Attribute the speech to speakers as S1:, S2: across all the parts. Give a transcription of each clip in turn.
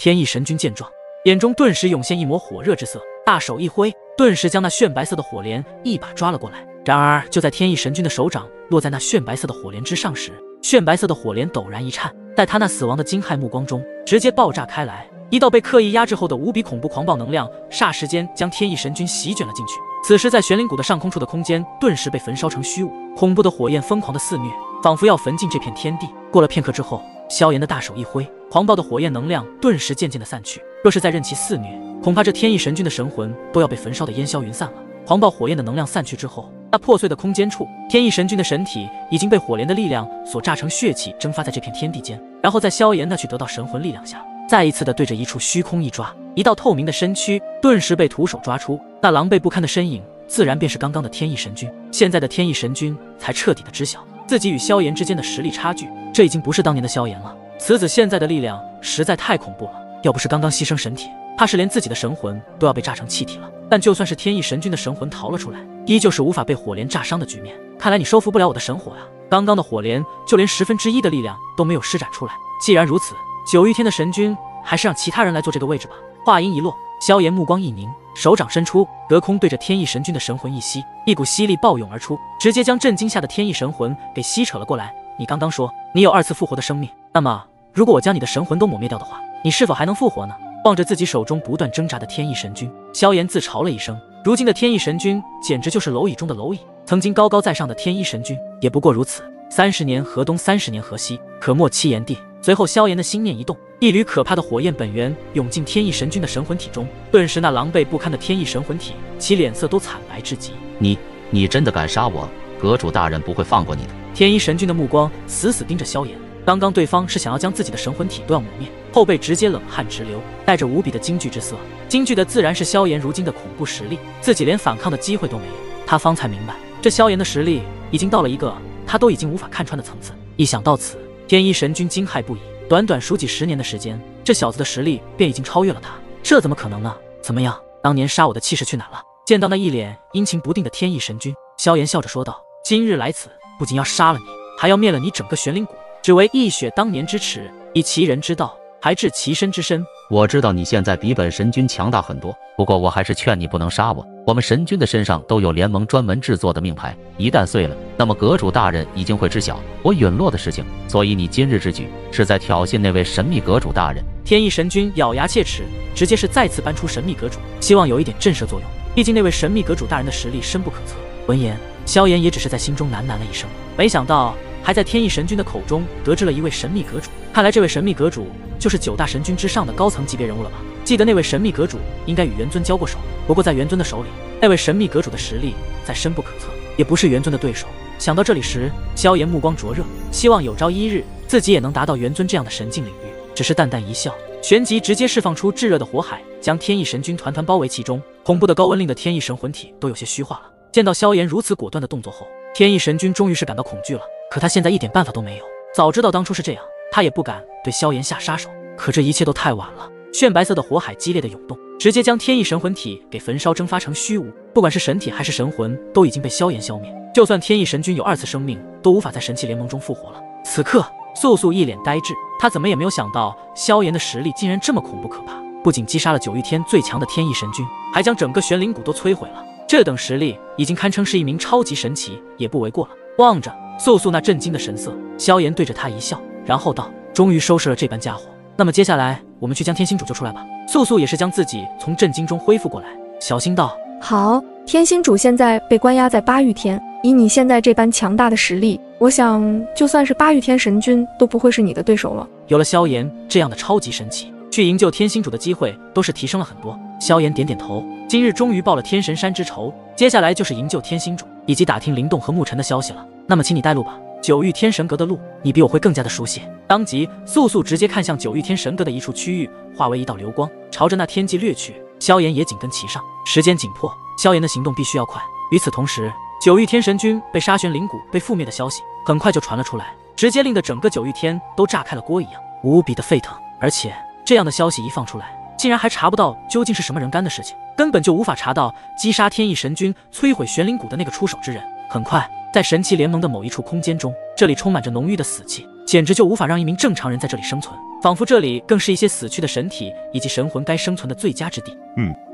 S1: 天翼神君见状，眼中顿时涌现一抹火热之色，大手一挥，顿时将那炫白色的火莲一把抓了过来。然而就在天翼神君的手掌落在那炫白色的火莲之上时，炫白色的火莲陡然一颤，在他那死亡的惊骇目光中直接爆炸开来，一道被刻意压制后的无比恐怖狂暴能量霎时间将天翼神君席卷了进去。此时在玄灵谷的上空处的空间顿时被焚烧成虚无，恐怖的火焰疯狂的肆虐，仿佛要焚尽这片天地。过了片刻之后，萧炎的大手一挥，狂暴的火焰能量顿时渐渐的散去。若是再任其肆虐，恐怕这天翼神君的神魂都要被焚烧的烟消云散了。狂暴火焰的能量散去之后，那破碎的空间处，天翼神君的神体已经被火莲的力量所炸成血气，蒸发在这片天地间。然后在萧炎那去得到神魂力量下，再一次的对着一处虚空一抓，一道透明的身躯顿时被徒手抓出，那狼狈不堪的身影自然便是刚刚的天翼神君。现在的天翼神君才彻底的知晓自己与萧炎之间的实力差距，这已经不是当年的萧炎了。此子现在的力量实在太恐怖了，要不是刚刚牺牲神体，怕是连自己的神魂都要被炸成气体了。但就算是天翼神君的神魂逃了出来，依旧是无法被火莲炸伤的局面。看来你收服不了我的神火呀！刚刚的火莲就连1/10的力量都没有施展出来。既然如此，九玉天的神君还是让其他人来做这个位置吧。话音一落，萧炎目光一凝，手掌伸出，隔空对着天翼神君的神魂一吸，一股吸力暴涌而出，直接将震惊下的天翼神魂给吸扯了过来。你刚刚说你有2次复活的生命，那么如果我将你的神魂都抹灭掉的话，你是否还能复活呢？望着自己手中不断挣扎的天翼神君，萧炎自嘲了一声。如今的天翼神君简直就是蝼蚁中的蝼蚁，曾经高高在上的天翼神君也不过如此。30年河东，30年河西，可没七炎帝。随后萧炎的心念一动，一缕可怕的火焰本源涌进天翼神君的神魂体中，顿时那狼狈不堪的天翼神魂体，其脸色都惨白至极。
S2: 你真的敢杀我？阁主大人不会放过你的。
S1: 天翼神君的目光死死盯着萧炎，刚刚对方是想要将自己的神魂体都要抹灭，后背直接冷汗直流，带着无比的惊惧之色。惊惧的自然是萧炎如今的恐怖实力，自己连反抗的机会都没有。他方才明白，这萧炎的实力已经到了一个他都已经无法看穿的层次。一想到此，天翼神君惊骇不已。短短数几10年的时间，这小子的实力便已经超越了他，这怎么可能呢？怎么样，当年杀我的气势去哪了？见到那一脸阴晴不定的天翼神君，萧炎笑着说道：今日来此，不仅要杀了你，还要灭了你整个玄灵谷，只为一雪当年之耻，以其人之道，还治其身之身。
S2: 我知道你现在比本神君强大很多，不过我还是劝你不能杀我。我们神君的身上都有联盟专门制作的命牌，一旦碎了，那么阁主大人一定会知晓我陨落的事情。所以你今日之举是在挑衅那位神秘阁主大人。
S1: 天翼神君咬牙切齿，直接是再次搬出神秘阁主，希望有一点震慑作用。毕竟那位神秘阁主大人的实力深不可测。闻言，萧炎也只是在心中喃喃了一声，没想到还在天翼神君的口中得知了一位神秘阁主。看来这位神秘阁主就是9大神君之上的高层级别人物了吧？记得那位神秘阁主应该与元尊交过手，不过在元尊的手里，那位神秘阁主的实力再深不可测，也不是元尊的对手。想到这里时，萧炎目光灼热，希望有朝一日自己也能达到元尊这样的神境领域。只是淡淡一笑，旋即直接释放出炙热的火海，将天翼神君团团包围其中。恐怖的高温令的天翼神魂体都有些虚化了。见到萧炎如此果断的动作后，天翼神君终于是感到恐惧了。可他现在一点办法都没有，早知道当初是这样，他也不敢对萧炎下杀手。可这一切都太晚了，炫白色的火海激烈的涌动，直接将天翼神魂体给焚烧蒸发成虚无。不管是神体还是神魂，都已经被萧炎消灭。就算天翼神君有2次生命，都无法在神器联盟中复活了。此刻素素一脸呆滞，他怎么也没有想到萧炎的实力竟然这么恐怖可怕，不仅击杀了9玉天最强的天翼神君，还将整个玄灵谷都摧毁了。这等实力已经堪称是一名超级神奇，也不为过了。望着素素那震惊的神色，萧炎对着他一笑，然后道：终于收拾了这般家伙，那么接下来我们去将天星主救出来吧。素素也是将自己从震惊中恢复过来，小心道：
S3: 好，天星主现在被关押在8玉天，以你现在这般强大的实力，我想就算是8玉天神君都不会是你的对手了。
S1: 有了萧炎这样的超级神奇，去营救天星主的机会都是提升了很多。萧炎点点头，今日终于报了天神山之仇，接下来就是营救天星主以及打听灵动和沐尘的消息了。那么请你带路吧，9玉天神阁的路你比我会更加的熟悉。当即素素直接看向9玉天神阁的一处区域，化为一道流光，朝着那天际掠去。萧炎也紧跟其上，时间紧迫，萧炎的行动必须要快。与此同时，9玉天神君被杀玄灵谷被覆灭的消息很快就传了出来，直接令得整个9玉天都炸开了锅一样，无比的沸腾。而且这样的消息一放出来，竟然还查不到究竟是什么人干的事情，根本就无法查到击杀天翼神君摧毁玄灵谷的那个出手之人。很快在神奇联盟的某一处空间中，这里充满着浓郁的死气，简直就无法让一名正常人在这里生存。仿佛这里更是一些死去的神体以及神魂该生存的最佳之地。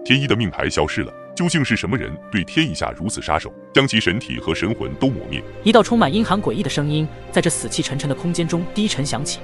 S4: 天一的命牌消失了，究竟是什么人对天一下如此杀手，将其神体和神魂都磨灭？
S1: 一道充满阴寒诡异的声音在这死气沉沉的空间中低沉响起。